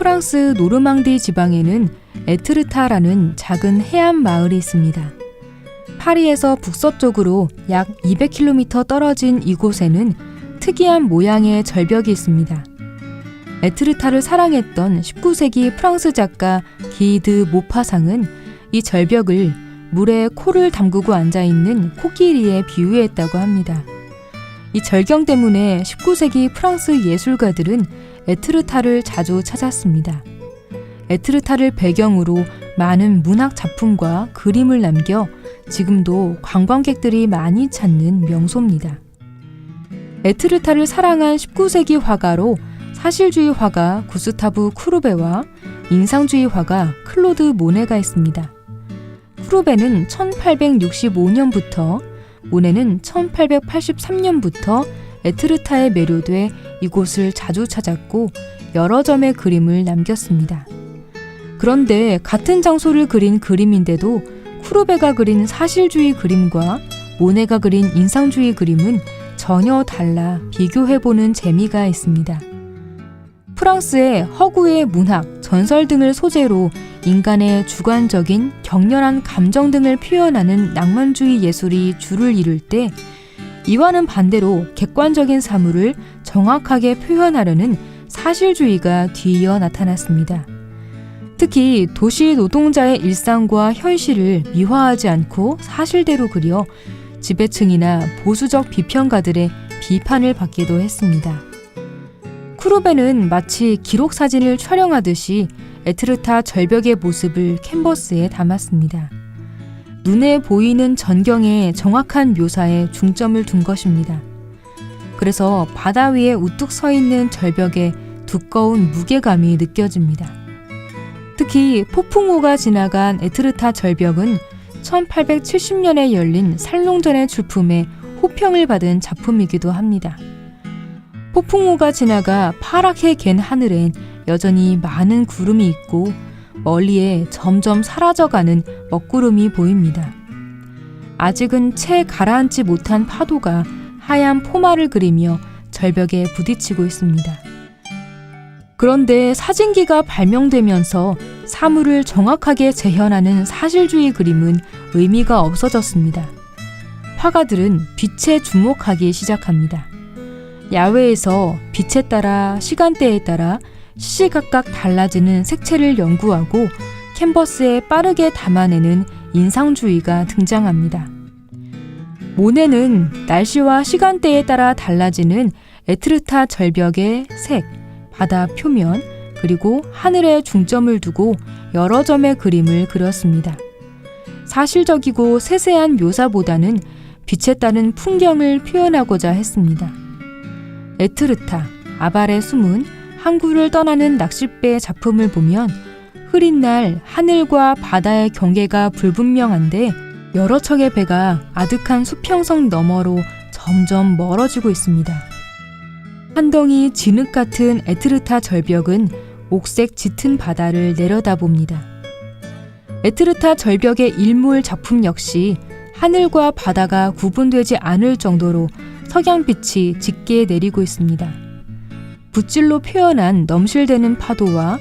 프랑스 노르망디 지방에는 에트르타라는 작은 해안 마을이 있습니다. 파리에서 북서쪽으로 약 200km 떨어진 이곳에는 특이한 모양의 절벽이 있습니다. 에트르타를 사랑했던 19세기 프랑스 작가 기드 모파상은 이 절벽을 물에 코를 담그고 앉아있는 코끼리에 비유했다고 합니다. 이 절경 때문에 19세기 프랑스 예술가들은 에트르타를 자주 찾았습니다. 에트르타를 배경으로 많은 문학 작품과 그림을 남겨 지금도 관광객들이 많이 찾는 명소입니다. 에트르타를 사랑한 19세기 화가로 사실주의 화가 구스타브 쿠르베와 인상주의 화가 클로드 모네가 있습니다. 쿠르베는 1865년부터, 모네는 1883년부터 에트르타에 매료돼 이곳을 자주 찾았고 여러 점의 그림을 남겼습니다. 그런데 같은 장소를 그린 그림인데도 쿠르베가 그린 사실주의 그림과 모네가 그린 인상주의 그림은 전혀 달라 비교해보는 재미가 있습니다. 프랑스의 허구의 문학, 전설 등을 소재로 인간의 주관적인 격렬한 감정 등을 표현하는 낭만주의 예술이 주를 이룰 때, 이와는 반대로 객관적인 사물을 정확하게 표현하려는 사실주의가 뒤이어 나타났습니다. 특히 도시 노동자의 일상과 현실을 미화하지 않고 사실대로 그려 지배층이나 보수적 비평가들의 비판을 받기도 했습니다. 쿠르베는 마치 기록 사진을 촬영하듯이 에트르타 절벽의 모습을 캔버스에 담았습니다. 눈에 보이는 전경의 정확한 묘사에 중점을 둔 것입니다. 그래서 바다 위에 우뚝 서 있는 절벽에 두꺼운 무게감이 느껴집니다. 특히 폭풍우가 지나간 에트르타 절벽은 1870년에 열린 살롱전의 출품에 호평을 받은 작품이기도 합니다. 폭풍우가 지나가 파랗게 갠 하늘엔 여전히 많은 구름이 있고 멀리에 점점 사라져가는 먹구름이 보입니다. 아직은 채 가라앉지 못한 파도가 하얀 포마를 그리며 절벽에 부딪히고 있습니다. 그런데 사진기가 발명되면서 사물을 정확하게 재현하는 사실주의 그림은 의미가 없어졌습니다. 화가들은 빛에 주목하기 시작합니다. 야외에서 빛에 따라 시간대에 따라 시시각각 달라지는 색채를 연구하고 캔버스에 빠르게 담아내는 인상주의가 등장합니다. 모네는 날씨와 시간대에 따라 달라지는 에트르타 절벽의 색, 바다 표면, 그리고 하늘에 중점을 두고 여러 점의 그림을 그렸습니다. 사실적이고 세세한 묘사보다는 빛에 따른 풍경을 표현하고자 했습니다. 에트르타, 아발의 숨은 항구를 떠나는 낚싯배의 작품을 보면 흐린 날 하늘과 바다의 경계가 불분명한데 여러 척의 배가 아득한 수평선 너머로 점점 멀어지고 있습니다. 한 덩이 진흙 같은 에트르타 절벽은 옥색 짙은 바다를 내려다봅니다. 에트르타 절벽의 일몰 작품 역시 하늘과 바다가 구분되지 않을 정도로 석양빛이 짙게 내리고 있습니다. 붓질로 표현한 넘실대는 파도와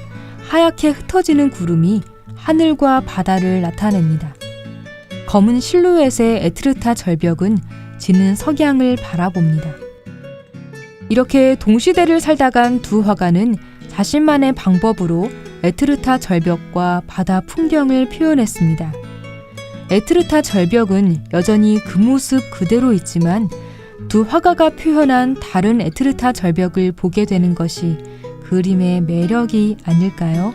하얗게 흩어지는 구름이 하늘과 바다를 나타냅니다. 검은 실루엣의 에트르타 절벽은 지는 석양을 바라봅니다. 이렇게 동시대를 살다간 두 화가는 자신만의 방법으로 에트르타 절벽과 바다 풍경을 표현했습니다. 에트르타 절벽은 여전히 그 모습 그대로 있지만 두 화가가 표현한 다른 에트르타 절벽을 보게 되는 것이 그림의 매력이 아닐까요?